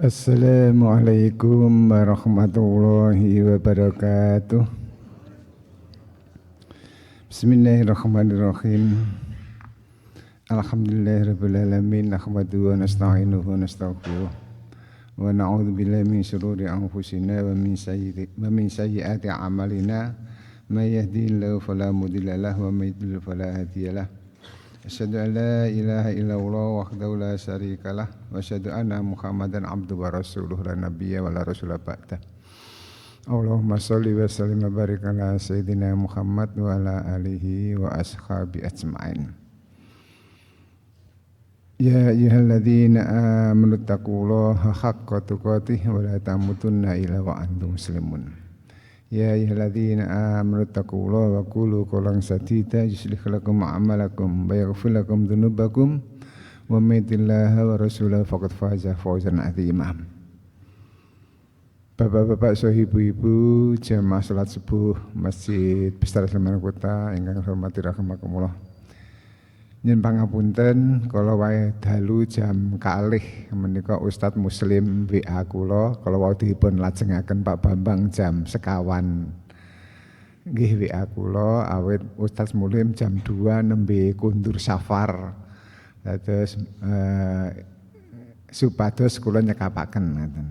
Assalamualaikum warahmatullahi wabarakatuh. Bismillahirrahmanirrahim. Alhamdulillahirabbil alamin. Nahmaduhu wa nasta'inuhu wa nastaghfiruh. Wa na'udzu billahi min shururi anfusina wa min sayyiati a'malina. May yahdihillahu fala mudilla lahu wa may yudlil fala hadiyalah. Asyhadu an la ilaha illallah wahdahu la syarikalah wa asyhadu anna Muhammadan abduhu wa rasuluh la nabiyya wa la rasula ba'dah. Allahumma sholli wa sallim wa barik ala sayyidina Muhammad wa ala alihi wa ashabi ajma'in. Ya ayyuhalladzina amanu taqullaha haqqa tuqatih wa la tamutunna illa wa antum muslimun. Ya ayyuhalladzina amanu taqullaha wa qulu qawlan sadida yuslih lakum a'malakum wa yaghfir lakum dzunubakum wa may yuti'illaha wa rasulahu faqad faza fawzan 'azima. Bapak-bapak, ibu-ibu, jamaah salat subuh Masjid Besar Sleman Kota ingkang hormati rahimakumullah. Nyun pangapunten kala wae dalu jam kalih menika Ustadz Muslim WA kula kala wau dipun lajengaken Pak Bambang jam sekawan. Nggih WA kula awit Ustadz Muslim jam 2 nembe kundur safar. Dados supados kula nyekapaken ngoten.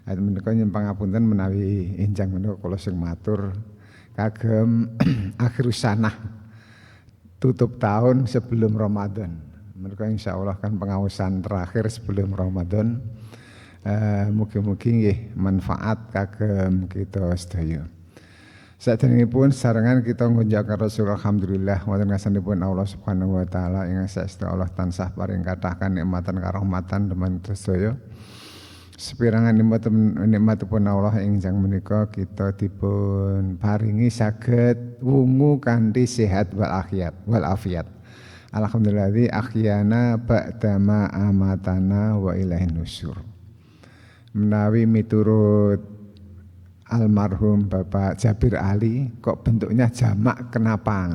Menika nyun pangapunten menawi enjang menika kula sing matur kagem akhirus sanah. Tutup tahun sebelum Ramadan. Mereka insyaallah kan pengawasan terakhir sebelum Ramadan. Mugi-mugi nggih manfaat kagem kita sedaya. Saderengipun sarengan kita ngunjakaken Rasul alhamdulillah wonten ngasanipun Allah Subhanahu wa taala ingkang saestu Allah tansah paring kathah kanikmatan karahmatan dhumateng sedaya. Sepirangan nikmatipun Allah ingkang menika kita dipun paringi saged wungu kanthi sehat wal afiat. Alhamdulillah akhyana ba'dama amatana wa ilaihin nusyur. Menawi miturut almarhum Bapak Jabir Ali kok bentuknya jamak kenapa?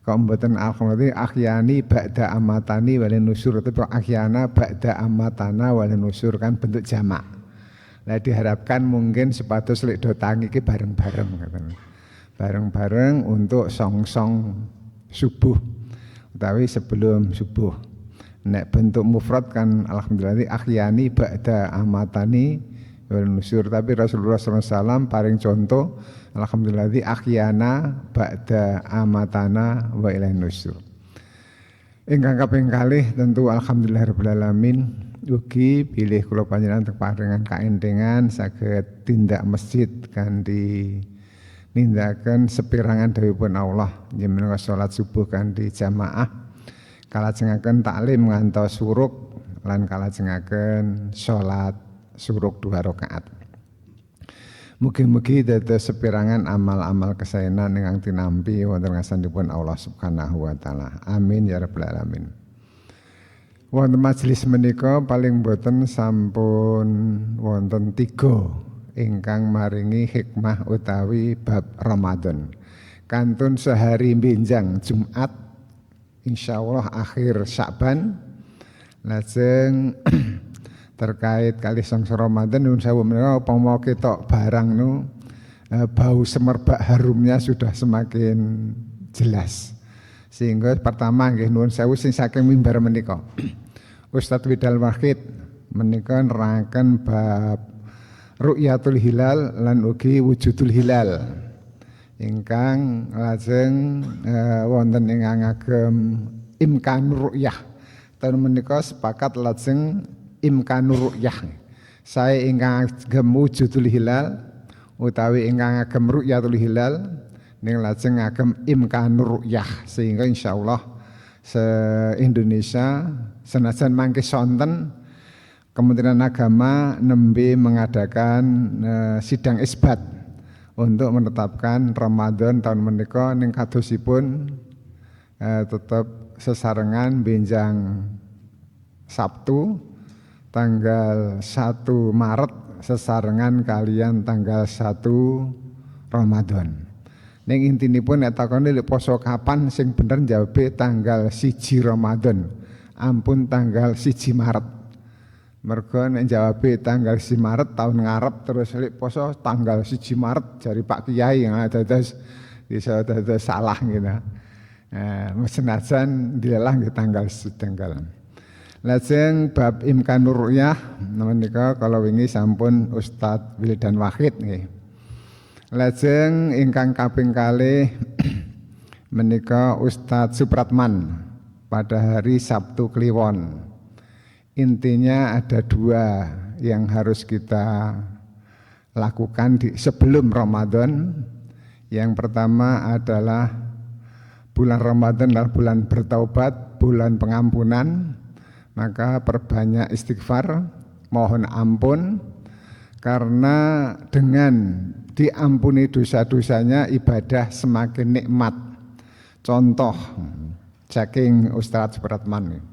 Kok mboten alhamdulillah akhyani ba'da amatani walin nusur, itu akhyana ba'da amatana walin nusur kan bentuk jamak. Lah diharapkan mungkin sepatus lek do tangi iki bareng-bareng ngoten. Bareng-bareng untuk song-song subuh utawi sebelum subuh. Nek bentuk mufrad kan alhamdulillah akhyani ba'da amatani walin nusur, tapi Rasulullah SAW paring contoh alhamdulillah akhyana ba'da amatana wa ilaihin nusyur. Ingkang kaping kalih tentu alhamdulillahirabbil alamin ugi bilih kula panjenengan teng paringan kaentengan saged tindak masjid kanthi nindakaken sepirangan dawuhipun Allah njenengan salat subuh kanthi jamaah, kalajengaken taklim ngantos suruk lan kalajengaken salat suruk 2 rakaat. Mugi-mugi dados sepirangan amal-amal kesaenan ingkang tinampi wonten ngasanipun Allah Subhanahu wa taala. Amin ya rabbal alamin. Wonten majelis menika paling boten sampun wonten 3 ingkang maringi hikmah utawi bab Ramadan. Kantun sehari benjang Jumat insyaallah akhir Sya'ban lajeng terkait kali sangsa Ramadan nun sewu menika upama ketok barang nu bau semerbak harumnya sudah semakin jelas. Sehingga pertama nggih nuwun sewu sing saking mimbar menika. Ustadz Widal Wahid menika nerangken bab ru'yatul hilal lan ugi wujudul hilal. Ingkang lajeng wonten ingkang ngagem imkan ru'yah. Tahun menika sepakat lajeng imkanur ru'yah. Saya ingkang agem wujudul hilal utawi ingkang agem ru'yatul hilal ning lajeng agem imkanur ru'yah, sehingga insyaallah se-Indonesia senajan mangke sonten Kementerian Agama nembe mengadakan sidang isbat untuk menetapkan Ramadan tahun menika ning kadosipun tetap sesarengan benjang Sabtu tanggal 1 Maret sesarengan kalian tanggal 1 Ramadan. Ning intinipun nek takone lek poso kapan sing bener jawabe tanggal 1 Ramadan. Ampun tanggal 1 Maret. Mergo nek jawabe tanggal 1 Maret tahun ngarep terus lek poso tanggal 1 Maret jari Pak Kiai dados bisa dados salah gitu. Senajan dilelah nggih tanggal setenggal. Lajeng bab imkanur ru'yah menika kalau wingi sampun Ustadz Wildan Wahid nggih. Lajeng ingkang kaping kalih menika Ustadz Supratman pada hari Sabtu Kliwon. Intinya ada 2 yang harus kita lakukan sebelum Ramadan. Yang pertama adalah bulan Ramadan adalah bulan bertaubat, bulan pengampunan. Maka perbanyak istighfar, mohon ampun, karena dengan diampuni dosa-dosanya ibadah semakin nikmat. Contoh saking Ustadz Supratman.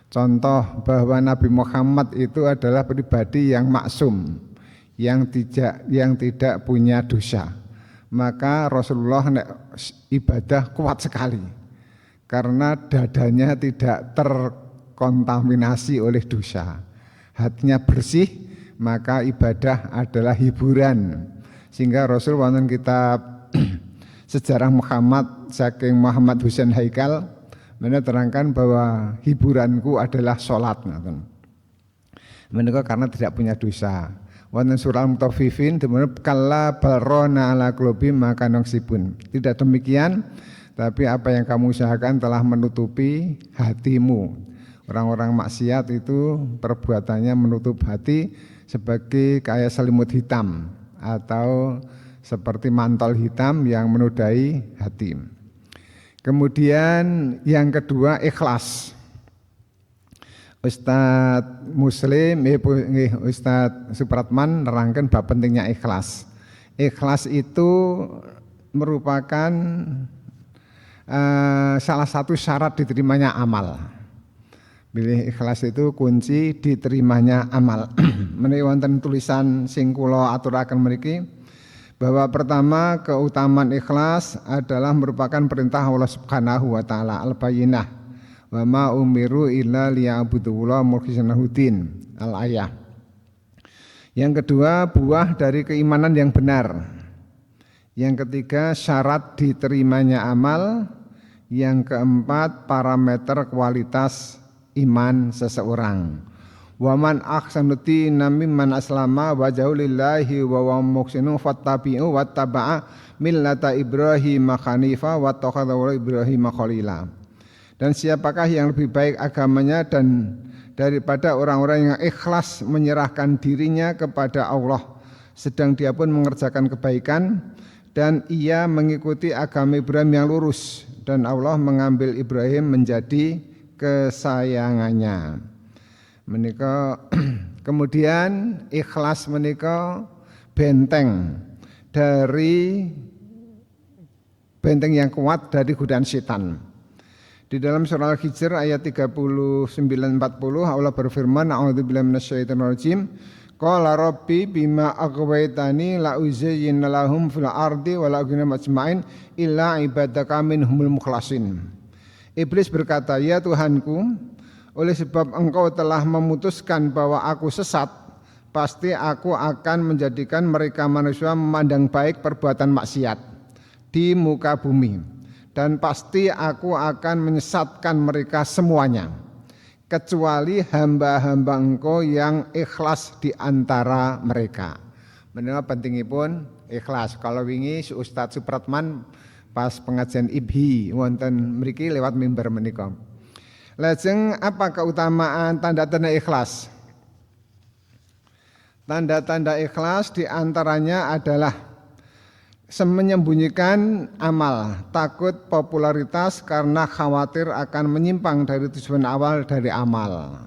Contoh bahwa Nabi Muhammad itu adalah pribadi yang maksum, yang tidak punya dosa. Maka Rasulullah ibadah kuat sekali karena dadanya tidak terkontaminasi oleh dosa. Hatinya bersih, maka ibadah adalah hiburan. Sehingga Rasul wonten kitab Sejarah Muhammad saking Muhammad Husain Haikal menerangkan bahwa hiburanku adalah sholat. Menika karena tidak punya dosa. Wonten surah Al-Mutaffifin dimana kalla barona ala qulubi maka naksibun. Tidak demikian, tapi apa yang kamu usahakan telah menutupi hatimu. Orang-orang maksiat itu perbuatannya menutup hati sebagai kayak selimut hitam atau seperti mantel hitam yang menodai hati. Kemudian yang kedua ikhlas. Ustadz Muslim, Ustadz Supratman nerangkan bab pentingnya ikhlas. Ikhlas itu merupakan salah satu syarat diterimanya amal. Bilih ikhlas itu kunci diterimanya amal. Menika wonten tulisan sing kula aturaken mriki bahwa pertama keutamaan ikhlas adalah merupakan perintah Allah Subhanahu wa taala al-bayyinah wa ma umiru illa liya'budullaha mukhlishina lahud-din al-ayah. Yang kedua buah dari keimanan yang benar. Yang ketiga syarat diterimanya amal. Yang keempat parameter kualitas iman seseorang. Wa man ahsanu dinan mimman aslama wajhahu lillahi wa huwa muhsinun fattabi'u wattaba'a millata Ibrahim hanifa wattakhadha Ibrahim khalila. Dan siapakah yang lebih baik agamanya dan daripada orang-orang yang ikhlas menyerahkan dirinya kepada Allah sedang dia pun mengerjakan kebaikan dan ia mengikuti agama Ibrahim yang lurus dan Allah mengambil Ibrahim menjadi kesayangannya. Menika kemudian ikhlas menika benteng yang kuat dari godaan setan. Di dalam surah Al-Hijr ayat 39-40 Allah berfirman a'udzubillahi minasyaitonir rajim qala rabbi bima aghwaytani la uzayyinna lahum fil ardi wa la ughna majma'in illa ibadaka minhumul mukhlasin. Iblis berkata, ya Tuhanku, oleh sebab engkau telah memutuskan bahwa aku sesat, pasti aku akan menjadikan mereka manusia memandang baik perbuatan maksiat di muka bumi. Dan pasti aku akan menyesatkan mereka semuanya, kecuali hamba-hamba engkau yang ikhlas di antara mereka. Menurut pentingipun ikhlas. Kalau wingi Ustadz Supratman pas pengajian IBHI wonten mriki lewat mimbar menika. Lajeng apa keutamaan tanda-tanda ikhlas? Tanda-tanda ikhlas diantaranya adalah menyembunyikan amal, takut popularitas karena khawatir akan menyimpang dari tujuan awal dari amal.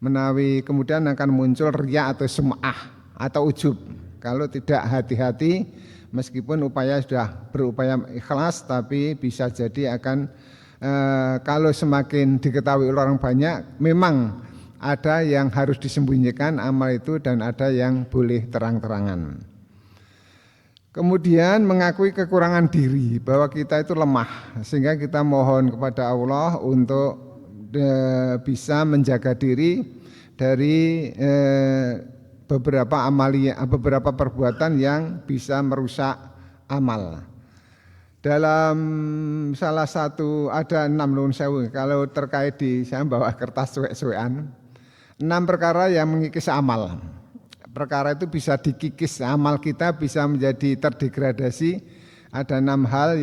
Menawi kemudian akan muncul riya atau sum'ah atau ujub. Kalau tidak hati-hati, meskipun sudah berupaya ikhlas, tapi bisa jadi akan kalau semakin diketahui oleh orang banyak, memang ada yang harus disembunyikan amal itu dan ada yang boleh terang-terangan. Kemudian mengakui kekurangan diri bahwa kita itu lemah, sehingga kita mohon kepada Allah untuk bisa menjaga diri dari beberapa perbuatan yang bisa merusak amal. Dalam salah satu ada 6 nuwun sewu, kalau terkait saya bawa kertas suwek-suwekan, 6 perkara yang mengikis amal. Perkara itu bisa dikikis, amal kita bisa menjadi terdegradasi. Ada 6 hal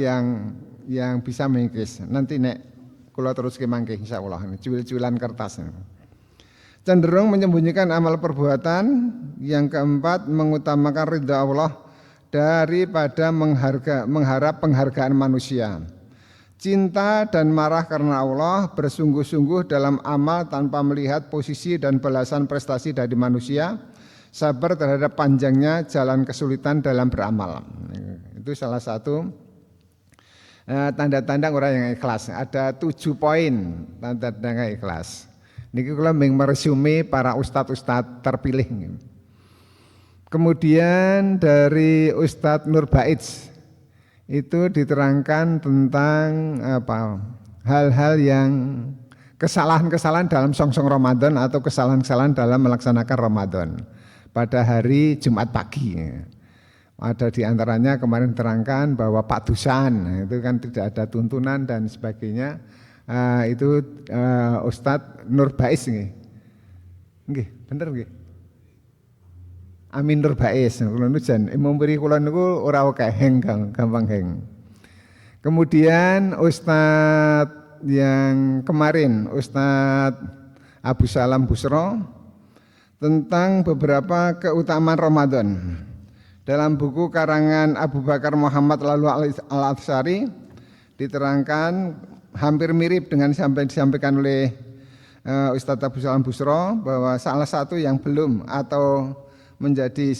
yang bisa mengikis. Nanti nek kula terus kemangke insyaallah, cuil-cuilan kertas. Cenderung menyembunyikan amal perbuatan. Yang keempat, mengutamakan ridha Allah daripada mengharap penghargaan manusia. Cinta dan marah karena Allah, bersungguh-sungguh dalam amal tanpa melihat posisi dan balasan prestasi dari manusia, sabar terhadap panjangnya jalan kesulitan dalam beramal. Itu salah satu tanda-tanda orang yang ikhlas. Ada 7 poin tanda-tanda ikhlas. Niki kula meresume para ustadz-ustadz terpilih. Kemudian dari Ustadz Nur Baitz itu diterangkan tentang hal-hal yang kesalahan-kesalahan dalam songsong Ramadan atau kesalahan-kesalahan dalam melaksanakan Ramadan pada hari Jumat pagi. Ada di antaranya kemarin terangkan bahwa Pak Dusan itu kan tidak ada tuntunan dan sebagainya. Itu Ustadz Nur Baitz nggih, bener nggih. Amin Nur Baitz, kula nu jan memberi kula niku ora akeh gampang heng. Kemudian Ustadz yang kemarin Ustadz Abu Salam Busro tentang beberapa keutamaan Ramadan. Dalam buku karangan Abu Bakar Muhammad Lalu Al-Atsari diterangkan hampir mirip dengan disampaikan oleh Ustadz Abu Salam Busro, bahwa salah satu yang belum atau menjadi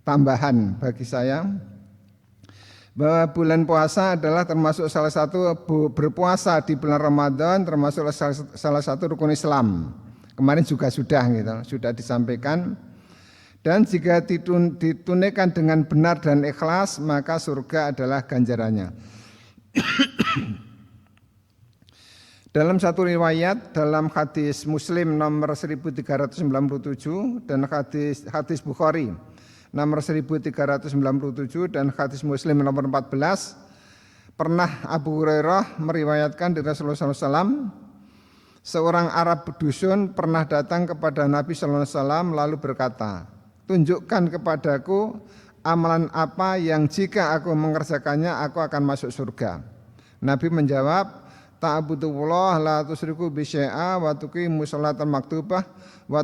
tambahan bagi saya, bahwa bulan puasa adalah termasuk salah satu berpuasa di bulan Ramadan termasuk salah satu rukun Islam. Kemarin juga sudah disampaikan. Dan jika ditunaikan dengan benar dan ikhlas, maka surga adalah ganjarannya. Dalam satu riwayat, dalam hadis Muslim nomor 1397 dan hadis Bukhari nomor 1397 dan hadis Muslim nomor 14, pernah Abu Hurairah meriwayatkan dari Rasulullah SAW, seorang Arab dusun pernah datang kepada Nabi SAW lalu berkata, tunjukkan kepadaku amalan apa yang jika aku mengerjakannya aku akan masuk surga. Nabi menjawab, ta'budullah la tusyriku bi syai'a wa tuqimus sholatan maktubah wa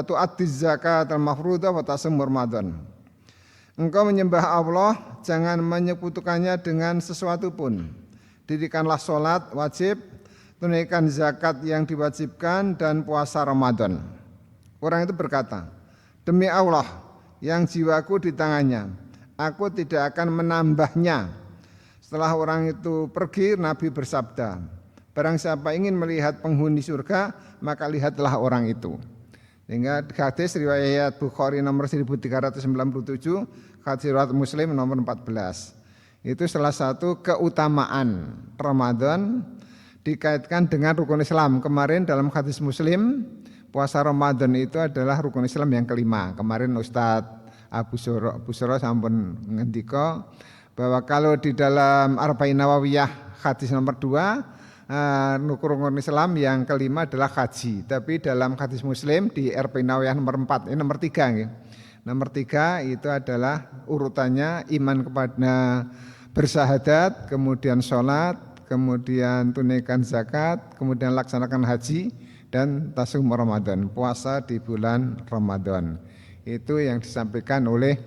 tu'addiz zakatal mafruḍah wa tasum Ramadan. Engkau menyembah Allah, jangan menyekutukannya dengan sesuatu pun. Dirikanlah sholat wajib, tunaikan zakat yang diwajibkan dan puasa Ramadan. Orang itu berkata, demi Allah yang jiwaku di tangannya, aku tidak akan menambahnya. Setelah orang itu pergi, Nabi bersabda, barang siapa ingin melihat penghuni surga, maka lihatlah orang itu. Sehingga hadis riwayat Bukhari nomor 1397, hadis riwayat Muslim nomor 14. Itu salah satu keutamaan Ramadan dikaitkan dengan rukun Islam. Kemarin dalam hadis Muslim, puasa Ramadan itu adalah rukun Islam yang kelima. Kemarin Ustadz Abu Suro sampun ngendika bahwa kalau di dalam Arba'in Nawawiyah hadis nomor 2, rukun Islam yang kelima adalah haji. Tapi dalam hadis Muslim di Arba'in Nawawiyah nomor 4, ini nomor 3 gitu. Nomor 3 itu adalah urutannya iman kepada bersahadat, kemudian sholat, kemudian tunaikan zakat, kemudian laksanakan haji, dan tasum Ramadan, puasa di bulan Ramadan. Itu yang disampaikan oleh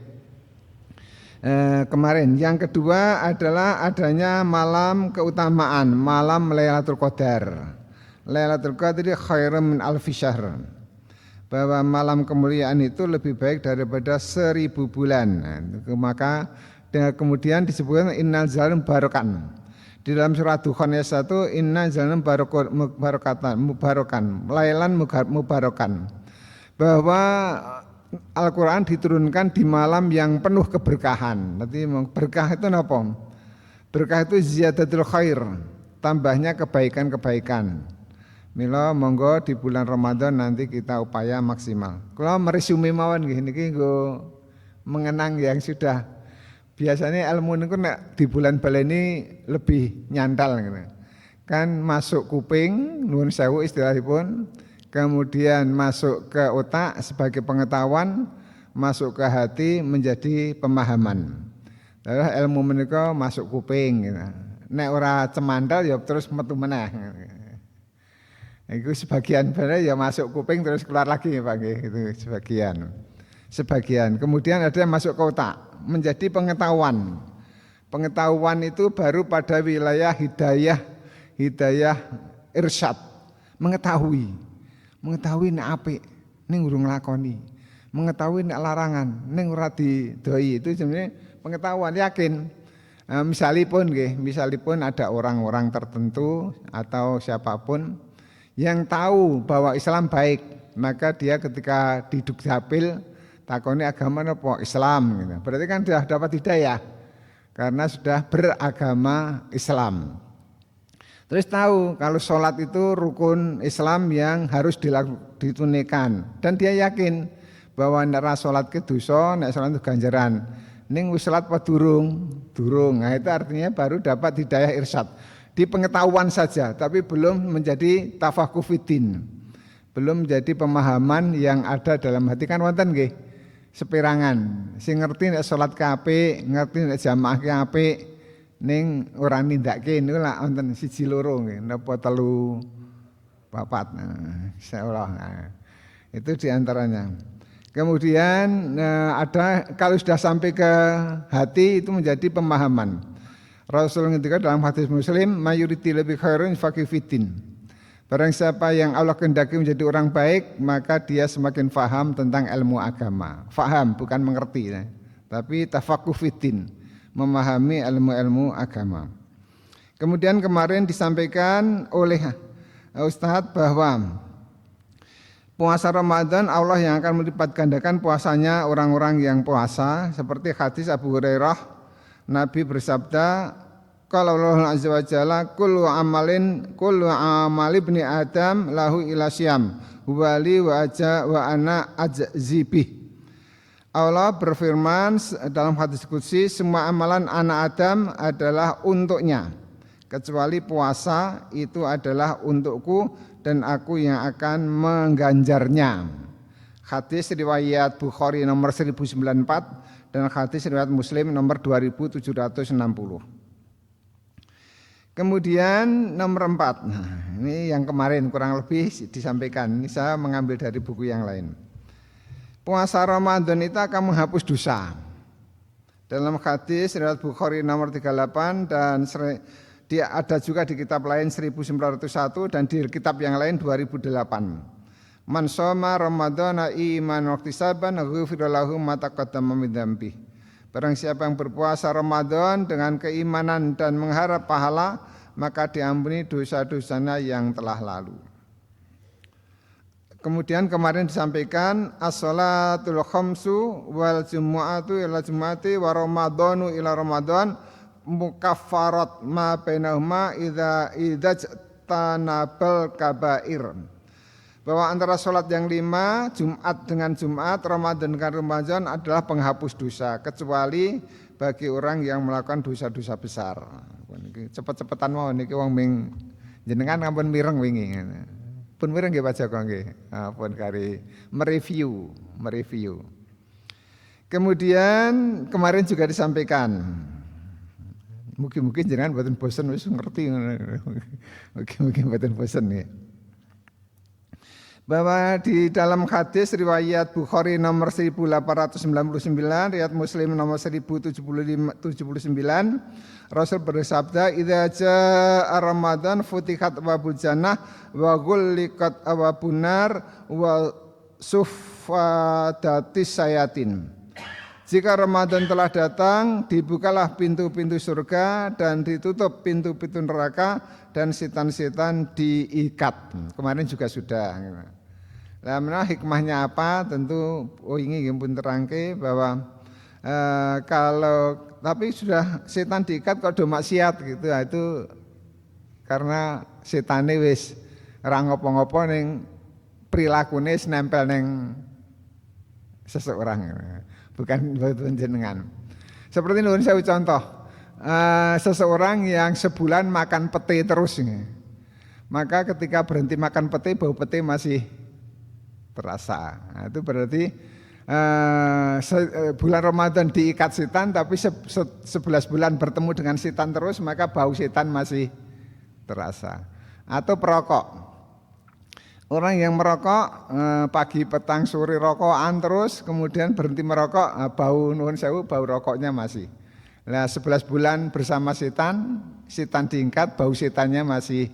kemarin. Yang kedua adalah adanya malam keutamaan, malam Lailatul Qadar. Lailatul Qadar khairum min alfi syahr. Bahwa malam kemuliaan itu lebih baik daripada 1000 bulan. Maka kemudian disebutkan innal zalim barokan. Di dalam surat Dukhan ayat 1, inna zalim mubarokan, lailan mubarokan. Bahwa Al-Quran diturunkan di malam yang penuh keberkahan. Nanti berkah itu apa? Berkah itu ziyadatul khair, tambahnya kebaikan-kebaikan. Mila monggo di bulan Ramadan nanti kita upaya maksimal. Kula meresume mawon nggih niki nggo mengenang yang sudah. Biasanya ilmu niku nek di bulan baleni lebih nyantal gitu. Kan masuk kuping, nuwun sewu istilahipun, kemudian masuk ke otak sebagai pengetahuan, masuk ke hati menjadi pemahaman. Lalu ilmu menika masuk kuping gitu. Nek ora cemandal ya terus metu meneh. Itu sebagian benar ya masuk kuping terus keluar lagi Pak itu sebagian. Sebagian. Kemudian ada yang masuk ke otak menjadi pengetahuan. Pengetahuan itu baru pada wilayah hidayah irsyad. Mengetahui nek apik ning urung nglakoni. Mengetahui nek larangan ning ora didoi. Itu sebenarnya pengetahuan yakin. Misalipun ada orang-orang tertentu atau siapapun yang tahu bahwa Islam baik, maka dia ketika di Dukcapil takoni agama apa Islam gitu. Berarti kan sudah dapat hidayah karena sudah beragama Islam. Terus tahu kalau sholat itu rukun Islam yang harus ditunaikan dan dia yakin bahwa nek sholat ke dosa, nek sholat itu ganjaran. Ning wis sholat apa durung? Nah itu artinya baru dapat hidayah irsyad. Di pengetahuan saja, tapi belum menjadi tafakuh fiddin, belum menjadi pemahaman yang ada dalam hati. Kan wonten nggih sepirangan sing ngerti nek salat ke apik, ngerti nek jamaah ke apik, ning ora nindakke niku lak wonten 1 2 nggih, napa 3 4. Insyaallah. Itu diantaranya. Kemudian ada kalau sudah sampai ke hati itu menjadi pemahaman. Rasul ngendika dalam hadis Muslim, mayuriti lebih khairun faqih fiddin. Barang siapa yang Allah kehendaki menjadi orang baik, maka dia semakin faham tentang ilmu agama. Faham bukan mengerti, tapi tafaqquh fiddin, memahami ilmu-ilmu agama. Kemudian kemarin disampaikan oleh Ustadz bahwa puasa Ramadan Allah yang akan melipat gandakan puasanya orang-orang yang puasa, seperti hadis Abu Hurairah. Nabi bersabda, kalau Allah Azza wa Jalla kullu amali ibni Adam lahu ila syam wali wa ana ajzibih. Allah berfirman dalam hadis qudsi, semua amalan anak Adam adalah untuknya kecuali puasa itu adalah untukku dan aku yang akan mengganjarnya. Hadis riwayat Bukhari nomor 1094 dan hadis riwayat Muslim nomor 2760. Kemudian nomor 4. Nah, ini yang kemarin kurang lebih disampaikan. Ini saya mengambil dari buku yang lain. Puasa Ramadan itu akan menghapus dosa. Dalam hadis riwayat Bukhari nomor 38 dan dia ada juga di kitab lain 1901 dan di kitab yang lain 2008. Man shoma Ramadhana imanan wa ihtisaban ghufira lahu ma taqaddama min dzambi. Barang siapa yang berpuasa Ramadan dengan keimanan dan mengharap pahala, maka diampuni dosa-dosanya yang telah lalu. Kemudian kemarin disampaikan as-shalatul khamsu wal jumu'atu ila jumu'ati wa ramadhanu ila ramadhan mukaffarat ma bainahuma idza tanabal kabair. Bahwa antara sholat yang 5, Jumat dengan Jumat, Ramadan dengan Ramadan adalah penghapus dosa, kecuali bagi orang yang melakukan dosa-dosa besar. Cepet-cepetan mau niki wong ming jenengan ngampun mireng wingi. Pun mireng nggih Pak Joko nggih. Pun kari mereview. Kemudian kemarin juga disampaikan. Mungkin jenengan mboten bosen wis ngerti. Mungkin mboten bosen nggih. Bahwa di dalam hadis riwayat Bukhari nomor 1899, riwayat Muslim nomor 1079, Rasul bersabda, "Idza jaa Ramadan futihat abwabul jannah wa ghulliqat abwabun nar wa suffadatis sayatin." Jika Ramadan telah datang, dibukalah pintu-pintu surga dan ditutup pintu-pintu neraka dan setan-setan diikat. Kemarin juga sudah. Nah, hikmahnya apa? Tentu ini pun terangke bahwa kalau tapi sudah setan diikat kok do maksiat gitu, itu karena setane wis ora ngopo-ngopo ning prilakune nempel ning seseorang, bukan jenengan. Seperti nuwun sewu contoh, seseorang yang sebulan makan pete terus, maka ketika berhenti makan pete, bau pete masih terasa. Nah, itu berarti bulan Ramadan diikat setan, tapi 11 bulan bertemu dengan setan terus, maka bau setan masih terasa. Atau perokok. Orang yang merokok pagi, petang, sore rokokan terus, kemudian berhenti merokok, bau nuwun sewu, bau rokoknya masih. Nah 11 bulan bersama setan, setan diingkat, bau setannya masih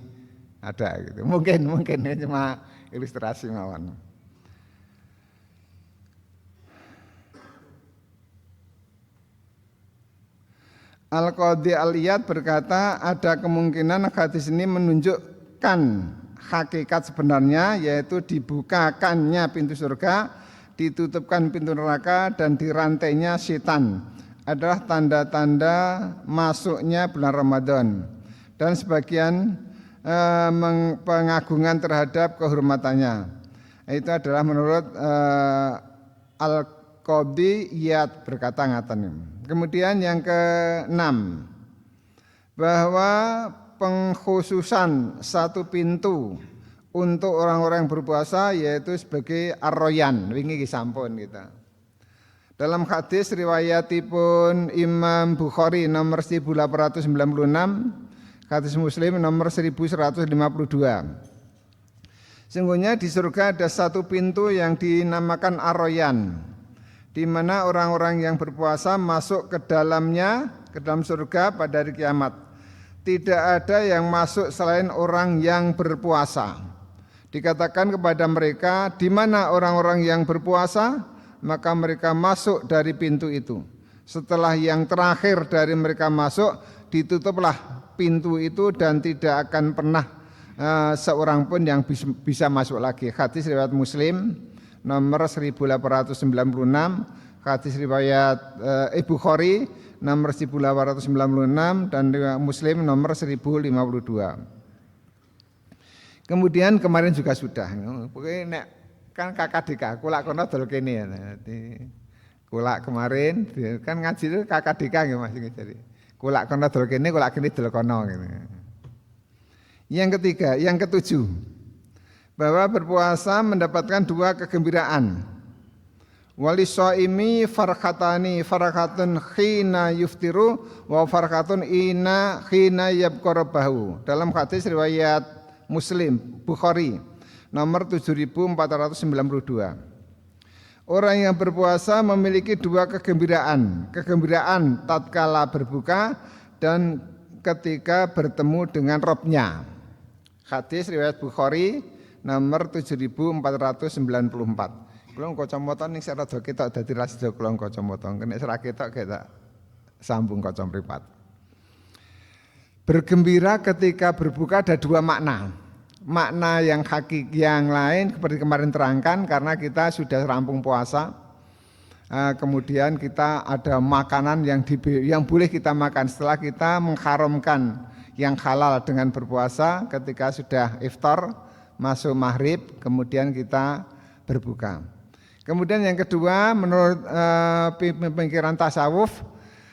ada gitu. Mungkin ini cuma ilustrasi mawon. Al-Qadhi Al-Iyad berkata ada kemungkinan hadis ini menunjukkan hakikat sebenarnya, yaitu dibukakannya pintu surga, ditutupkan pintu neraka, dan dirantainya setan adalah tanda-tanda masuknya bulan Ramadan, dan sebagian pengagungan terhadap kehormatannya. Itu adalah menurut Al-Qadhi Iyad berkata ngaten. Kemudian yang keenam, bahwa pengkhususan satu pintu untuk orang-orang yang berpuasa yaitu sebagai ar-royan, wingi sampun kita. Dalam hadis riwayatipun Imam Bukhari nomor 1896, hadis Muslim nomor 1152. Sungguhnya di surga ada satu pintu yang dinamakan ar-royan, di mana orang-orang yang berpuasa masuk ke dalamnya, ke dalam surga pada hari kiamat. Tidak ada yang masuk selain orang yang berpuasa. Dikatakan kepada mereka, di mana orang-orang yang berpuasa, maka mereka masuk dari pintu itu. Setelah yang terakhir dari mereka masuk, ditutuplah pintu itu dan tidak akan pernah seorang pun yang bisa masuk lagi. Hadis riwayat Muslim nomor 1896, hadis riwayat Bukhari nomor 1896 dan Muslim nomor 1052. Kemudian kemarin juga sudah, pokoknya kan KKDK, kulak kono dol kene ya. Kulak kemarin kan ngaji itu KKDK nggih Mas jadi. Kulak kono dol kene, kulak kene dol kono gitu. Yang ketiga, yang ketujuh, bahwa berpuasa mendapatkan dua kegembiraan. Walisoimi farhatani, farhatun khina yuftiru wa farhatun ina khina yabqarabahu. Dalam hadis riwayat Muslim Bukhari nomor 7492. Orang yang berpuasa memiliki dua kegembiraan, kegembiraan tatkala berbuka dan ketika bertemu dengan Robnya. Hadis riwayat Bukhari nomor 7494. Kula kacamata ning sira do ketok dadi ras do kula kacamata. Nek sira ketok ketok sambung kaca mripat. Bergembira ketika berbuka ada dua makna. Makna yang hakiki yang lain seperti kemarin terangkan karena kita sudah rampung puasa. Kemudian kita ada makanan yang boleh kita makan setelah kita mengharamkan yang halal dengan berpuasa ketika sudah iftar masuk maghrib kemudian kita berbuka. Kemudian yang kedua menurut pemikiran tasawuf,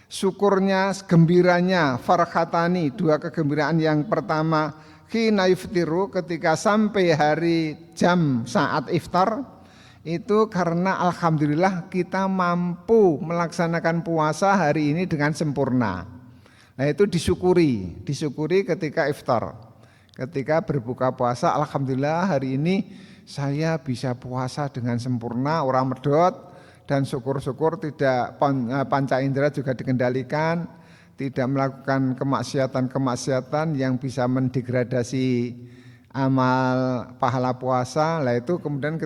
syukurnya, gembiranya, farhatani, dua kegembiraan. Yang pertama khina yuftiru, ketika sampai hari jam saat iftar, itu karena alhamdulillah kita mampu melaksanakan puasa hari ini dengan sempurna. Nah itu disyukuri ketika iftar. Ketika berbuka puasa, alhamdulillah hari ini saya bisa puasa dengan sempurna, orang medot, dan syukur-syukur tidak panca indera juga dikendalikan, tidak melakukan kemaksiatan-kemaksiatan yang bisa mendegradasi amal pahala puasa. Lah itu kemudian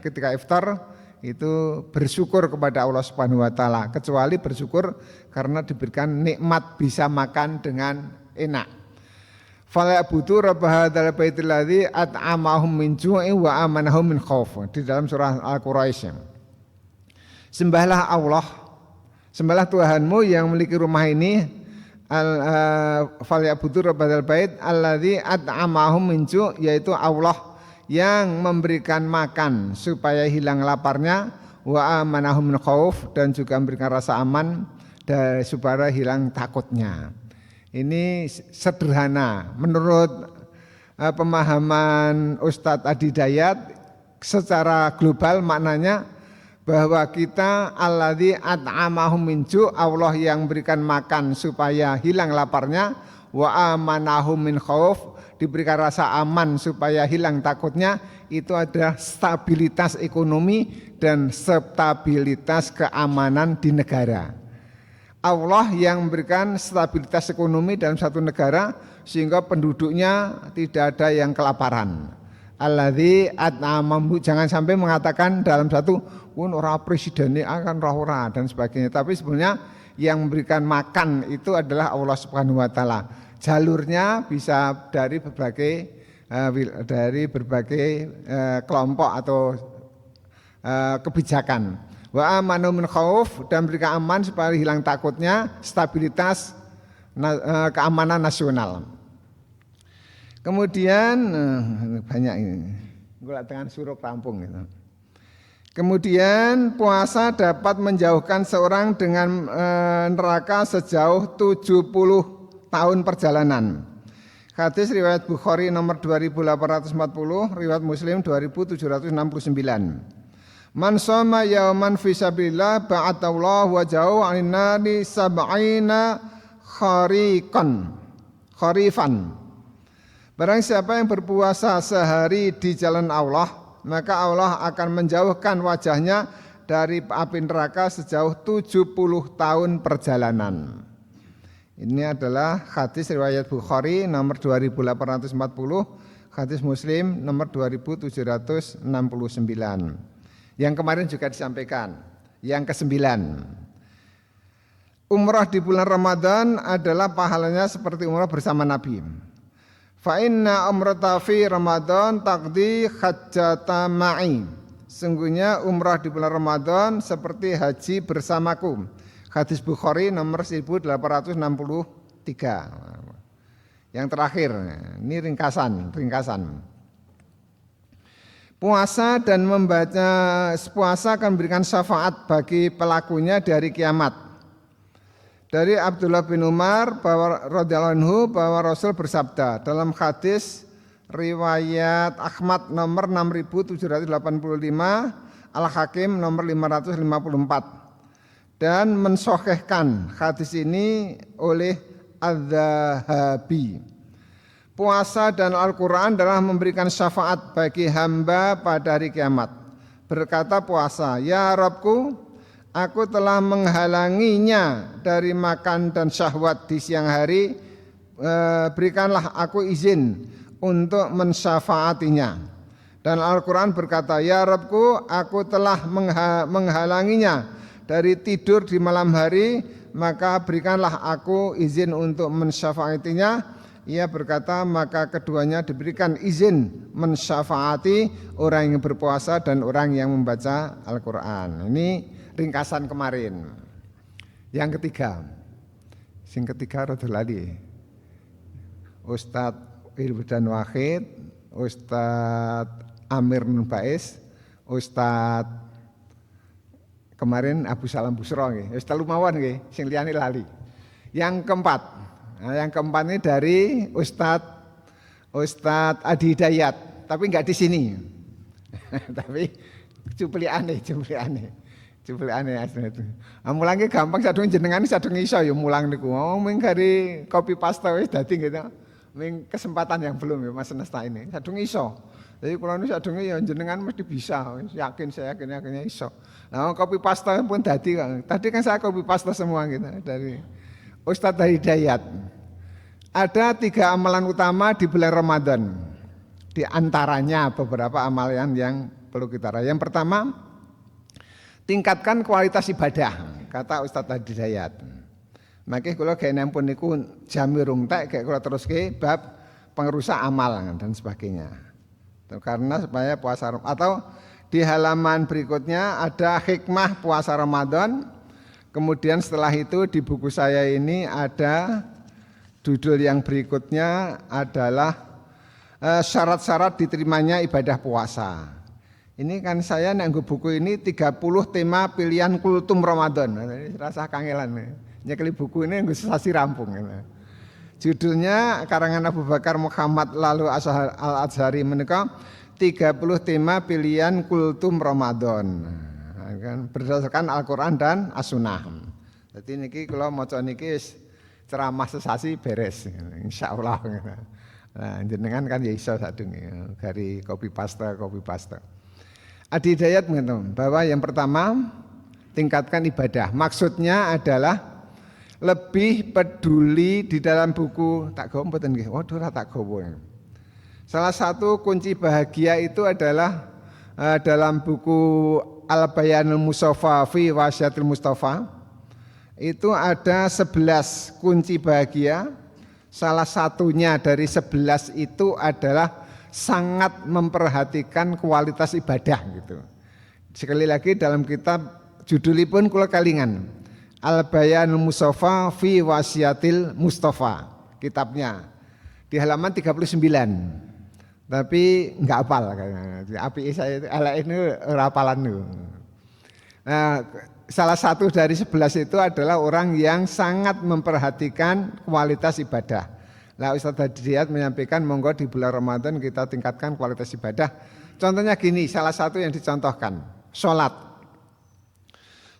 ketika iftar itu bersyukur kepada Allah Subhanahu wa taala, kecuali bersyukur karena diberikan nikmat bisa makan dengan enak. Fala butuh rabb hadzal baitil ladzi at'amahum min ju'in wa amanahum min khauf. Di dalam surah Al-Quraisy. Sembahlah Allah, sembahlah Tuhanmu yang memiliki rumah ini falyabudu rabbal bait alladzi at'amahum min ju', yaitu Allah yang memberikan makan supaya hilang laparnya, wa amanahum min khauf, dan juga memberikan rasa aman supaya hilang takutnya. Ini sederhana menurut pemahaman Ustadz Adi Dayat. Secara global maknanya bahwa kita alladzi at'amahum min ju', Allah yang berikan makan supaya hilang laparnya, wa amanahum min khauf, diberikan rasa aman supaya hilang takutnya. Itu adalah stabilitas ekonomi dan stabilitas keamanan di negara. Allah yang memberikan stabilitas ekonomi dalam satu negara sehingga penduduknya tidak ada yang kelaparan. Alladzi at'amahum, jangan sampai mengatakan dalam satu ora presiden akan ora dan sebagainya, tapi sebenarnya yang memberikan makan itu adalah Allah Subhanahu wa taala. Jalurnya bisa dari berbagai kelompok atau kebijakan. Wa amanu min khauf, dan berikan aman supaya hilang takutnya, stabilitas keamanan nasional. Kemudian banyak ini, gue dengan suruh rampung gitu. Kemudian puasa dapat menjauhkan seorang dengan neraka sejauh 70 tahun perjalanan. Hadis riwayat Bukhari nomor 2840, riwayat Muslim 2769. Man shoma yauman fi sabilillah ba'atallahu wajahu 'anil nari sab'ina kharifan. Barang siapa yang berpuasa sehari di jalan Allah, maka Allah akan menjauhkan wajahnya dari api neraka sejauh 70 tahun perjalanan. Ini adalah hadis riwayat Bukhari nomor 2840, hadis Muslim nomor 2769. Yang kemarin juga disampaikan. Yang ke-9. Umrah di bulan Ramadan adalah pahalanya seperti umrah bersama Nabi. Fa inna umrata fi Ramadan taqdi hajjata ma'i. Sungguhnya umrah di bulan Ramadan seperti haji bersamaku. Hadis Bukhari nomor 1863. Yang terakhir, ini ringkasan. Puasa dan membaca puasa akan memberikan syafaat bagi pelakunya di hari kiamat. Dari Abdullah bin Umar radhiyallahu anhu bahwa Rasul bersabda dalam hadis riwayat Ahmad nomor 6785, Al-Hakim nomor 554, dan mensahihkan hadis ini oleh Az-Zahabi. Puasa dan Al-Quran adalah memberikan syafaat bagi hamba pada hari kiamat. Berkata puasa, ya Rabbku, aku telah menghalanginya dari makan dan syahwat di siang hari, berikanlah aku izin untuk mensyafaatinya. Dan Al-Quran berkata, ya Rabbku, aku telah menghalanginya dari tidur di malam hari, maka berikanlah aku izin untuk mensyafaatinya. Ia berkata, maka keduanya diberikan izin mensyafaati orang yang berpuasa dan orang yang membaca Al-Quran. Ini ringkasan kemarin. Yang ketiga Rodul Lali, Ustadz Ilbudan Wahid, Ustadz Amir Nun Bais, Ustadz kemarin Abu Salam Busro, Ustadz Lumawan, sing liyane lali. Yang keempat ini dari Ustadz Adi Dayat, tapi enggak di sini. Tapi cupliane asline itu. Mulange gampang sadung jenengan sadung iso ya mulang niku. Ming gari copy paste wis dadi gitu. Ming kesempatan yang belum ya Mas Nesta ini. Sadung iso. Jadi kula niku sadunge ya jenengan mesti bisa. Saya yakinnya iso. Nah, copy paste pun dadi. Tadi kan saya copy paste semua gitu dari Ustadz Hidayat. Ada 3 amalan utama di bulan Ramadan. Di antaranya beberapa amalan yang perlu kita raih. Yang pertama, tingkatkan kualitas ibadah, kata Ustadz Hidayat. Maka kalau gawe nempun niku jami rung tek kayak kula teruske bab pengerusak amal dan sebagainya. Karena supaya puasa atau di halaman berikutnya ada hikmah puasa Ramadan. Kemudian setelah itu di buku saya ini ada Judul yang berikutnya adalah syarat-syarat diterimanya ibadah puasa. Ini kan saya nanggu buku ini 30 tema pilihan kultum Ramadan. Rasa kangelan. Nyekeli buku ini nggak sasi rampung. Judulnya karangan Abu Bakar Muhammad lalu Al-Azhari menika 30 tema pilihan kultum Ramadan. Kan berdasarkan Al-Qur'an dan As-Sunnah. Jadi niki kalau maca niki ceramah sesasi beres insyaallah. Nah, jenengan kan ya iso sadurunge dari copy paste. Adi Hidayat mengatakan bahwa yang pertama tingkatkan ibadah. Maksudnya adalah lebih peduli di dalam buku tak gawa mboten nggih. Waduh ora tak gawa. Salah satu kunci bahagia itu adalah dalam buku Al-Bayanul Mustafa fi Wasyatil Mustafa itu ada 11 kunci bahagia. Salah satunya dari 11 itu adalah sangat memperhatikan kualitas ibadah gitu. Sekali lagi dalam kitab judulipun kula kalingan Al-Bayanul Mustafa fi Wasyatil Mustafa kitabnya di halaman 39. Tapi enggak hafal kayaknya. Api saya itu ala ini rapalan itu. Nah, salah satu dari 11 itu adalah orang yang sangat memperhatikan kualitas ibadah. Nah, Ustaz Hidayat menyampaikan monggo di bulan Ramadan kita tingkatkan kualitas ibadah. Contohnya gini, salah satu yang dicontohkan, sholat.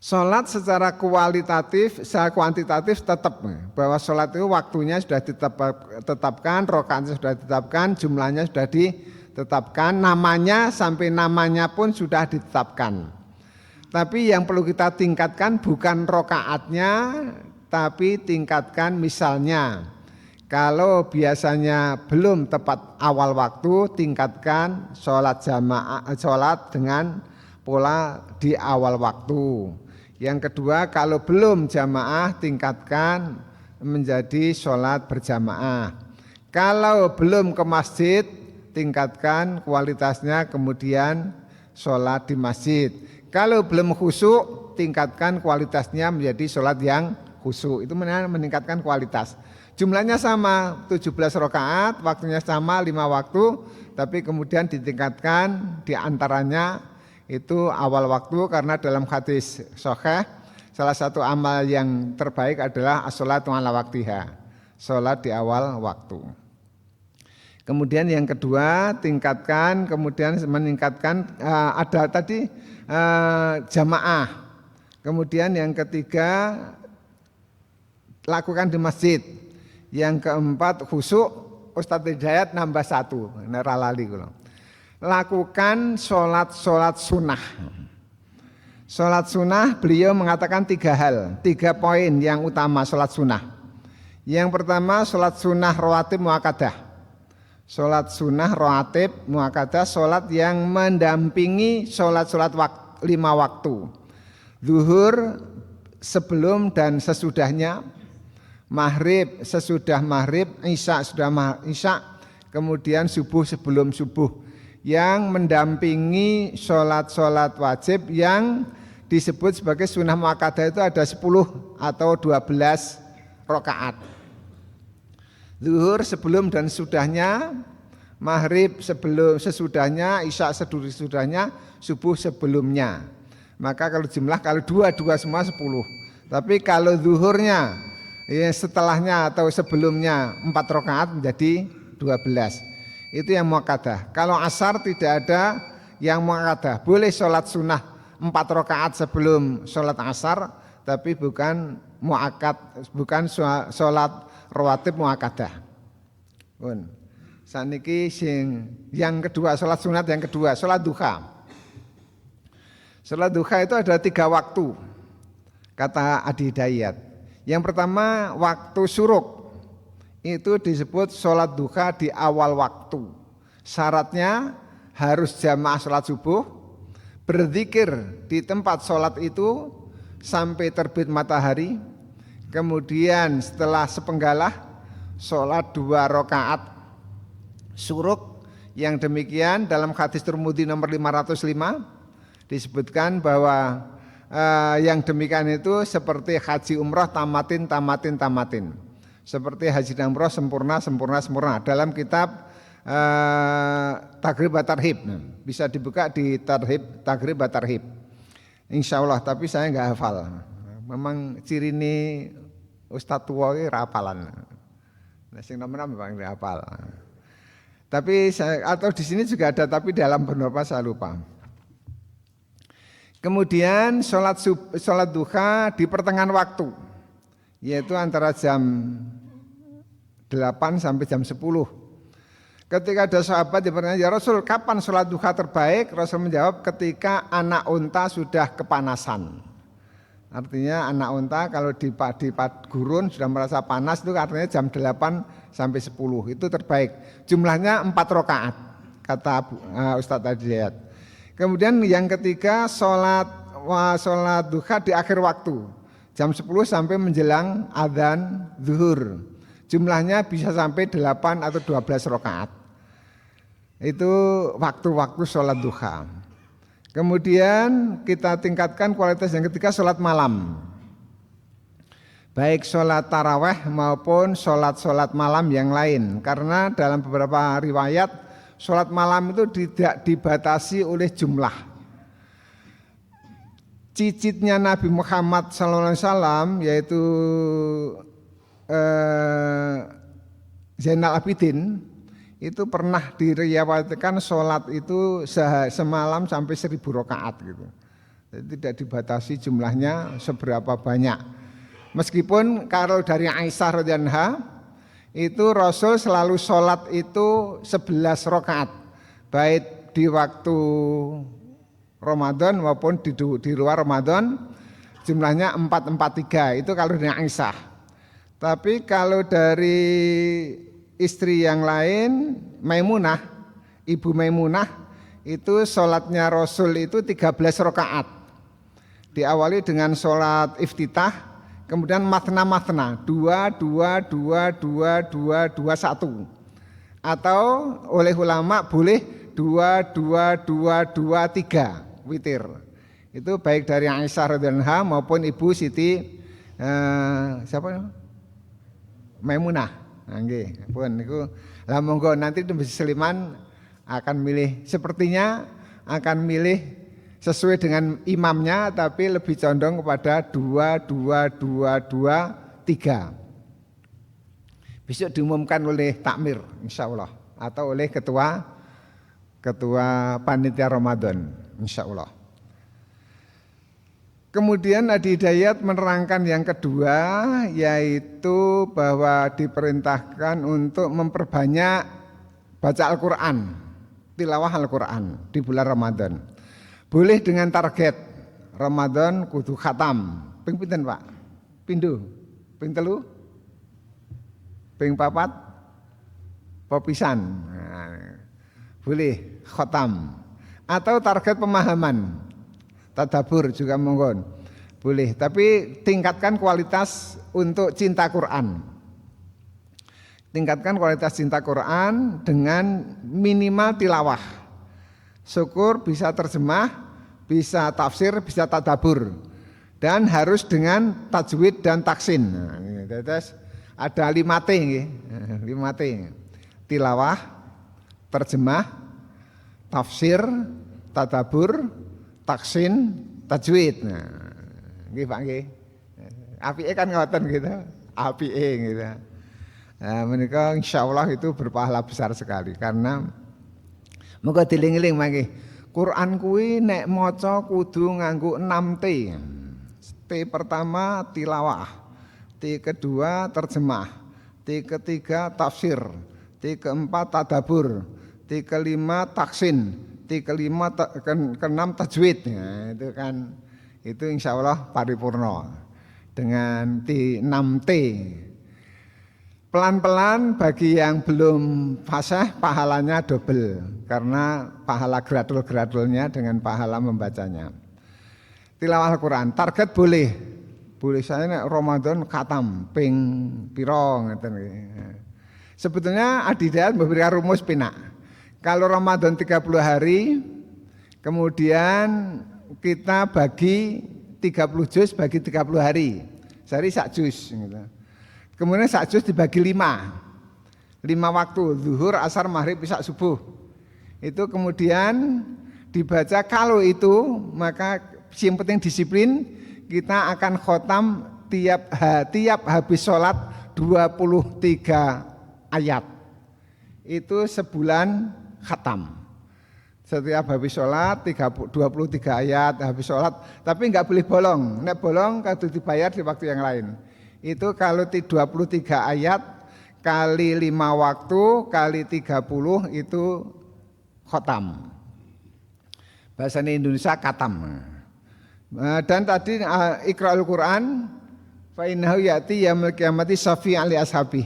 Sholat secara kualitatif, secara kuantitatif tetap bahwa sholat itu waktunya sudah ditetapkan, rokaatnya sudah ditetapkan, jumlahnya sudah ditetapkan, namanya sampai namanya pun sudah ditetapkan. Tapi yang perlu kita tingkatkan bukan rokaatnya, tapi tingkatkan misalnya kalau biasanya belum tepat awal waktu, tingkatkan sholat jamaah, sholat dengan pola di awal waktu. Yang kedua, kalau belum jamaah, tingkatkan menjadi sholat berjamaah. Kalau belum ke masjid, tingkatkan kualitasnya kemudian sholat di masjid. Kalau belum khusyuk, tingkatkan kualitasnya menjadi sholat yang khusyuk. Itu meningkatkan kualitas. Jumlahnya sama, 17 rakaat, waktunya sama 5 waktu, tapi kemudian ditingkatkan diantaranya itu awal waktu karena dalam hadis sahih salah satu amal yang terbaik adalah as-sholatu ala waktiha, sholat di awal waktu. Kemudian yang kedua tingkatkan, kemudian meningkatkan ada tadi jamaah. Kemudian yang ketiga lakukan di masjid. Yang keempat khusyuk. Ustaz Hidayat nambah satu, neralali kula. Lakukan sholat sunnah. Sholat sunnah beliau mengatakan 3 hal, 3 poin yang utama sholat sunnah. Yang pertama sholat sunnah rawatib muakkadah. Sholat sunnah rawatib muakkadah, sholat yang mendampingi sholat 5 waktu. Zuhur sebelum dan sesudahnya, maghrib sesudah maghrib, isya sudah isya, kemudian subuh sebelum subuh. Yang mendampingi sholat wajib yang disebut sebagai sunnah muakkadah itu ada 10 atau 12 rakaat. Zuhur sebelum dan sesudahnya, maghrib sebelum sesudahnya, isya sesudahnya, subuh sebelumnya. Maka kalau jumlah kalau dua semua 10. Tapi kalau zuhurnya ya setelahnya atau sebelumnya 4 rakaat menjadi 12. Itu yang muakkadah. Kalau asar tidak ada yang muakkadah. Boleh sholat sunnah 4 rakaat sebelum sholat asar, tapi bukan muakkad, bukan sholat rawatib muakkadah. Pun. Saniki sing yang kedua, sholat sunat yang kedua, sholat duha. Sholat duha itu ada 3 waktu, kata Adi Hidayat. Yang pertama waktu syuruk. Itu disebut sholat duha di awal waktu. Syaratnya harus jamaah sholat subuh, berzikir di tempat sholat itu sampai terbit matahari. Kemudian setelah sepenggalah sholat 2 rakaat syuruk. Yang demikian dalam hadis Tirmidzi nomor 505 disebutkan bahwa yang demikian itu seperti haji umrah tamatin. Seperti haji dan umroh sempurna. Dalam kitab Taghrib wa Tarhib. Bisa dibuka di Taghrib wa Tarhib. Insya Allah, tapi saya nggak hafal. Memang ciri ini Ustadz tua ini rapalan. Sing nomor-nomor memang nggak hafal. Tapi atau di sini juga ada, tapi dalam beberapa saya lupa. Kemudian sholat duha di pertengahan waktu, yaitu antara jam 8 sampai jam 10. Ketika ada sahabat yang bertanya, ya Rasul, kapan sholat duha terbaik? Rasul menjawab, ketika anak unta sudah kepanasan. Artinya anak unta kalau di gurun sudah merasa panas, itu artinya jam 8 sampai 10, itu terbaik. Jumlahnya 4 rakaat, kata Ustadz Adiyat. Kemudian yang ketiga, sholat duha di akhir waktu, jam 10 sampai menjelang adzan zuhur. Jumlahnya bisa sampai 8 atau 12 rakaat. Itu waktu-waktu sholat duha. Kemudian kita tingkatkan kualitas yang ketiga, sholat malam. Baik sholat taraweh maupun sholat malam yang lain. Karena dalam beberapa riwayat, sholat malam itu tidak dibatasi oleh jumlah. Cicitnya Nabi Muhammad SAW yaitu Zainal Abidin, itu pernah diriwayatkan sholat itu semalam sampai 1000 rakaat gitu. Jadi tidak dibatasi jumlahnya seberapa banyak. Meskipun kalau dari Aisyah radhiyallahu anha itu Rasul selalu sholat itu 11 rakaat, baik di waktu Ramadan maupun di luar Ramadan, jumlahnya 443, itu kalau dari Aisyah. Tapi kalau dari istri yang lain, Maimunah, Ibu Maimunah, itu sholatnya Rasul itu 13 rakaat. Diawali dengan sholat iftitah, kemudian matna, 2, 1. Atau oleh ulama boleh 2, 3, witir. Itu baik dari Aisyah radhiyallahu anha maupun Ibu Siti Maimunah. Nggih, pun niku. Lah monggo nanti Mbah Seliman akan milih, sepertinya akan milih sesuai dengan imamnya, tapi lebih condong kepada 2, 3. Besok diumumkan oleh takmir insyaallah atau oleh ketua panitia Ramadan insyaallah. Kemudian Adi Hidayat menerangkan yang kedua, yaitu bahwa diperintahkan untuk memperbanyak baca Al-Quran, tilawah Al-Quran di bulan Ramadan. Boleh dengan target Ramadan kudu khatam. Ping pinten Pak? Pindho? Ping telu? Ping papat? Popisan? Nah, boleh khatam. Atau target pemahaman, tadabbur juga monggo boleh, tapi tingkatkan kualitas untuk cinta Quran. Tingkatkan kualitas cinta Quran dengan minimal tilawah. Syukur bisa terjemah, bisa tafsir, bisa tadabbur, dan harus dengan tajwid dan taksin. Nah, ada 5T, 5T: tilawah, terjemah, tafsir, tadabbur, taksin, tajwid. Nah, nggih Pak nggih. Apike kan ngoten gitu. Apike gitu. Nah, menika insyaallah itu berpahala besar sekali karena muga dieling-eling mangke. Quran kuwi nek maca kudu nganggo 6T. T pertama tilawah, T kedua terjemah, T ketiga tafsir, T keempat tadabbur, T kelima taksin, T kelima keenam tajwid. Nah, itu kan itu insyaallah paripurna dengan 6T. Pelan-pelan bagi yang belum fasih pahalanya double karena pahala gradul-gradulnya dengan pahala membacanya. Tilawah Al-Quran, target boleh saya nek Ramadan khatam ping pira ngeten nggih. Sebetulnya Adi Hidayat memberikan rumus penak. Kalau Ramadan 30 hari, kemudian kita bagi 30 juz bagi 30 hari. Sehari sak juz gitu. Kemudian sak juz dibagi 5 waktu, zuhur, asar, maghrib, isya, subuh. Itu kemudian dibaca. Kalau itu maka yang penting disiplin. Kita akan khotam tiap habis sholat 23 ayat. Itu sebulan khatam. Setiap habis sholat 23 ayat habis sholat. Tapi enggak boleh bolong. Nek bolong kudu dibayar di waktu yang lain. Itu kalau 23 ayat kali 5 waktu kali 30 itu khotam. Bahasa Indonesia katam. Dan tadi Iqra'ul Quran fa innahu ya'ti yaumil qiyamati syafi'an li ashabi.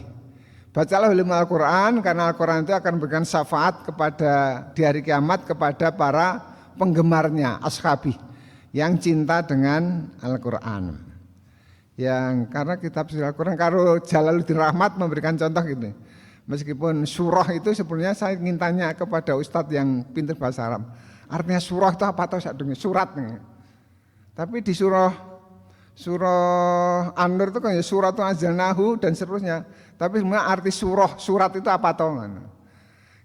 Bacalah Al-Quran karena Al-Quran itu akan memberikan syafaat kepada di hari kiamat kepada para penggemarnya, ashabi yang cinta dengan Al-Quran. Yang karena kitab suci Al-Quran, kalau Jalaluddin Rahmat memberikan contoh gitu. Meskipun surah itu sebenarnya saya ingin tanya kepada ustadz yang pintar bahasa Arab. Artinya surah itu apa tahu saya dengar surat nih. Tapi di surah An-Nur itu kan ya surat itu anzalnahu dan seterusnya. Tapi sebenarnya arti surat itu apa tahu?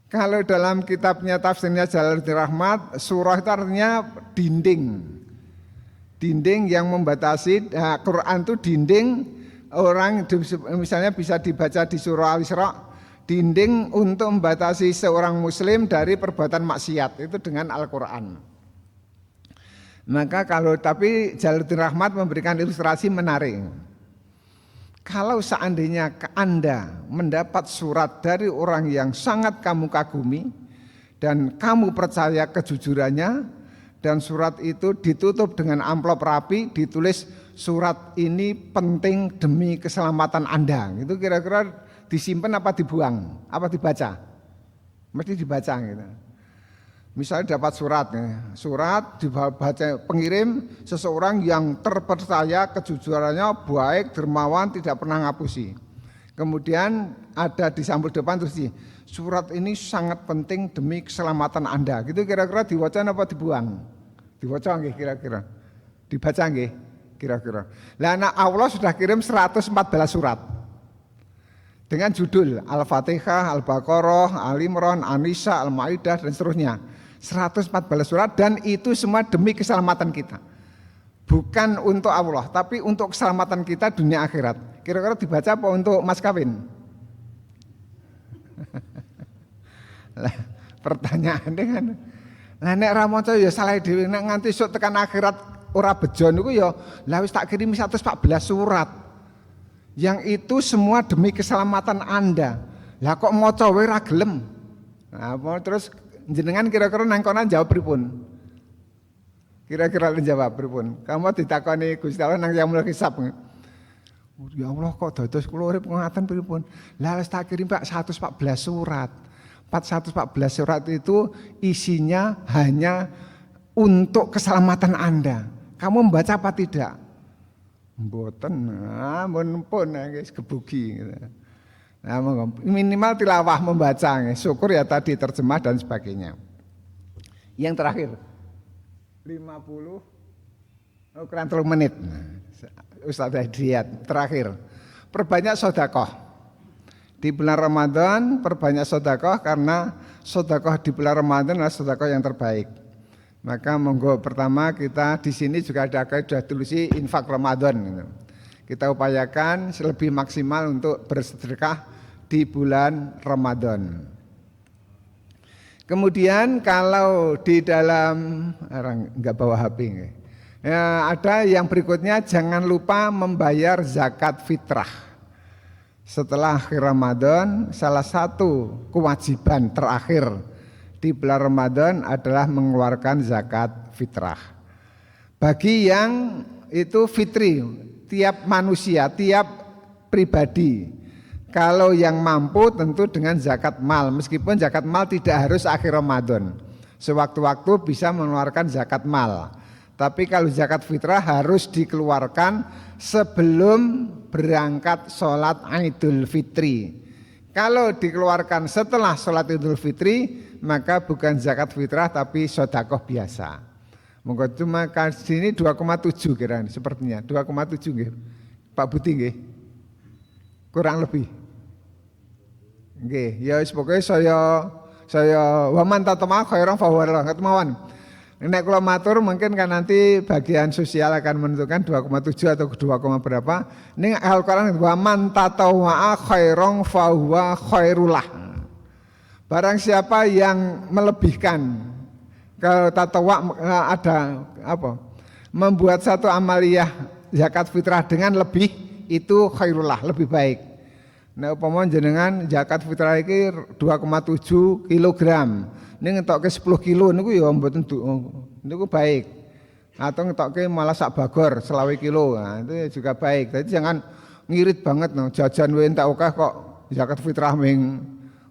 Kalau dalam kitabnya tafsirnya Jalaluddin Rahmat, surah itu artinya dinding. Dinding yang membatasi. Quran itu dinding orang misalnya bisa dibaca di surah Al-Isra, dinding untuk membatasi seorang muslim dari perbuatan maksiat itu dengan Al-Quran. Maka tapi Jalaluddin Rahmat memberikan ilustrasi menarik. Kalau seandainya Anda mendapat surat dari orang yang sangat kamu kagumi dan kamu percaya kejujurannya, dan surat itu ditutup dengan amplop rapi, ditulis surat ini penting demi keselamatan Anda. Itu kira-kira disimpan apa dibuang, apa dibaca? Mesti dibaca gitu. Misalnya dapat surat dibaca pengirim seseorang yang terpercaya kejujurannya baik, dermawan, tidak pernah ngapusi. Kemudian ada di sampul depan terus surat ini sangat penting demi keselamatan Anda. Gitu kira-kira dibaca apa dibuang? Dibaca nggih kira-kira. Dibaca nggih kira-kira. Lah Allah sudah kirim 114 surat. Dengan judul Al-Fatihah, Al-Baqarah, Al-Imran, An-Nisa, Al-Maidah dan seterusnya. 114 surat dan itu semua demi keselamatan kita. Bukan untuk Allah, tapi untuk keselamatan kita dunia akhirat. Kira-kira dibaca apa untuk mas kawin? Lah, pertanyaannya kan, lah nek ra maca ya salah dhewe, nek nganti sok tekan akhirat ora bejo niku ya lah wis tak kirim 114 surat. Yang itu semua demi keselamatan Anda. Lah kok maca wae ra gelem. Nah, terus jenengan kira-kira nang kono jawab pripun? Kira-kira jawab pripun? Kamu ditakoni Gusti Allah nang Yaumul Hisab. Ya Allah kok dados kula urip ngoten pripun? Lah wis tak kirim Pak 114 surat. 114 surat itu isinya hanya untuk keselamatan Anda. Kamu membaca apa tidak? Mboten, pun guys kebuki. Nah, minimal tilawah membaca, syukur ya tadi terjemah dan sebagainya. Yang terakhir 50 kurang 3 menit. Ustaz Hidayat terakhir. Perbanyak sedekah. Di bulan Ramadan perbanyak sedekah karena sedekah di bulan Ramadan adalah sedekah yang terbaik. Maka monggo pertama kita di sini juga ada kaidah tulis infak Ramadan gitu. Kita upayakan lebih maksimal untuk bersedekah di bulan Ramadan. Kemudian kalau di dalam orang enggak bawa HP ya, ada yang berikutnya jangan lupa membayar zakat fitrah. Setelah akhir Ramadan salah satu kewajiban terakhir di bulan Ramadan adalah mengeluarkan zakat fitrah. Bagi yang itu fitri, tiap manusia, tiap pribadi. Kalau yang mampu tentu dengan zakat mal, meskipun zakat mal tidak harus akhir Ramadan. Sewaktu-waktu bisa mengeluarkan zakat mal. Tapi kalau zakat fitrah harus dikeluarkan sebelum berangkat sholat Idul Fitri. Kalau dikeluarkan setelah sholat Idul Fitri, maka bukan zakat fitrah tapi sedekah biasa. Monggo cuma sini 2,7 kira sepertinya 2,7 nggih. Pak Budi nggih. kurang lebih. Nggih, ya wis pokoke saya wa man tatama khairan fa huwa khairun. Nek kula matur mungkin kan nanti bagian sosial akan menentukan 2,7 atau 2, berapa. Ning Al-Qur'an wa man tatawwa khairan fa huwa khairulah. Barang siapa yang melebihkan ke tatawwa ada apa? Membuat satu amaliyah zakat fitrah dengan lebih itu khairullah, lebih baik. Nah umpama jenengan zakat fitrah iki 2,7 kilogram. Ning ngetokke 10 kilo niku ya mboten niku baik. Atau ngetokke malah sak bagor 20 kilo. Nah, itu juga baik. Jadi jangan ngirit banget no, jajan wae entek akeh kok zakat fitrah ming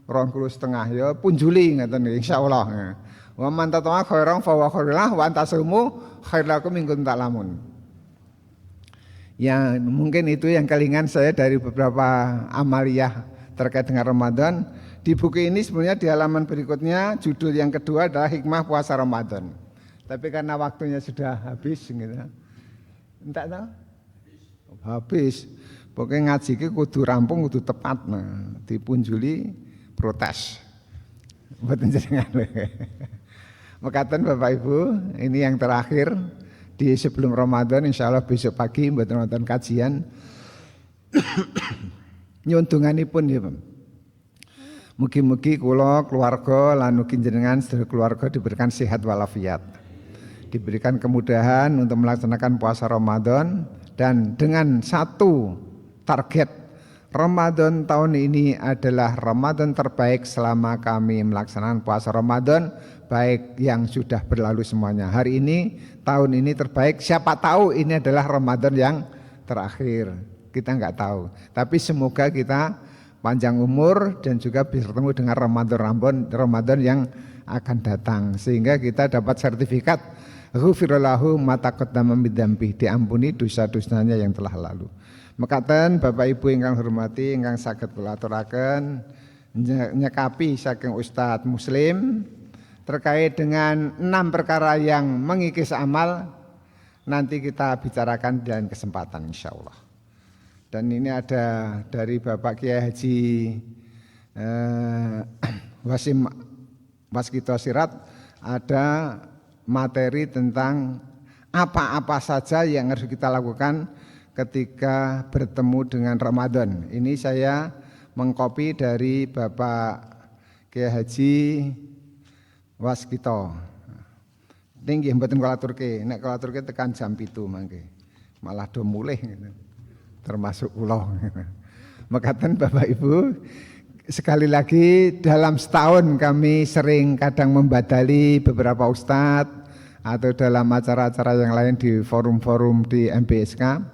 2,5 ya punjuli ngoten insyaallah. Wa man tatawwa khairan fa huwa khairullah wa antasumu khairul lakum in kuntum ta'lamun. Ya mungkin itu yang kelingan saya dari beberapa amaliyah terkait dengan Ramadan. Di buku ini sebenarnya di halaman berikutnya judul yang kedua adalah hikmah puasa Ramadan. Tapi karena waktunya sudah habis gitu. Entak tahu? Habis. Pokoknya ngaji ki kudu rampung kudu tepat nah. Dipunjuli protes. Mboten jenengan. Mekaten Bapak Ibu, ini yang terakhir di sebelum Ramadan, insya Allah besok pagi mboten nonton kajian. Nyuntunganipun ya, Pak. Mugi-mugi kula keluarga lan ugi jenengan sedherek keluarga diberikan sehat walafiat. Diberikan kemudahan untuk melaksanakan puasa Ramadan dan dengan satu target Ramadan tahun ini adalah Ramadan terbaik selama kami melaksanakan puasa Ramadan, baik yang sudah berlalu semuanya. Hari ini, tahun ini terbaik, siapa tahu ini adalah Ramadan yang terakhir. Kita enggak tahu. Tapi semoga kita panjang umur dan juga bertemu dengan Ramadan yang akan datang. Sehingga kita dapat sertifikat ghufirallahu ma taqaddama min dzambi, diampuni dosa-dosanya yang telah lalu. Mekaten Bapak Ibu ingkang hormati, ingkang saged kula aturaken nyekapi saking Ustadz Muslim terkait dengan 6 perkara yang mengikis amal, nanti kita bicarakan dalam kesempatan insyaallah. Dan ini ada dari Bapak Kiai Haji Wasim Waskito Sirat, ada materi tentang apa-apa saja yang harus kita lakukan ketika bertemu dengan Ramadan. Ini saya mengkopi dari Bapak Kiai Haji Waskito. Tinggi mboten kula aturke, nek kula aturke tekan jam 7 mangke. Malah do mulih gitu. Termasuk kula. Mekaten Bapak Ibu, sekali lagi dalam setahun kami sering kadang membadali beberapa ustadz atau dalam acara-acara yang lain di forum-forum di MBSK.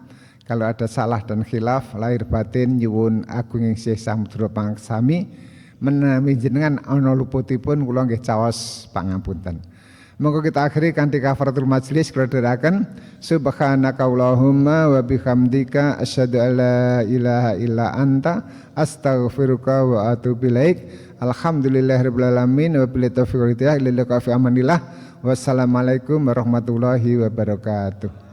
Kalau ada salah dan khilaf lahir batin nyuwun agung ing Syekh Samudra Pangsami menawi jenengan ana luputipun kula nggih caos pangapunten. Monggo kita akhiri kanthi kafaratul majlis kula dherekaken subhanaka allahumma wa bihamdika asyhadu alla ilaha illa anta astaghfiruka wa atubu ilaik. Alhamdulillahirabbil alamin wa billahi taufiq wal hidayah ila liqa fi amanillah. Wassalamualaikum warahmatullahi wabarakatuh.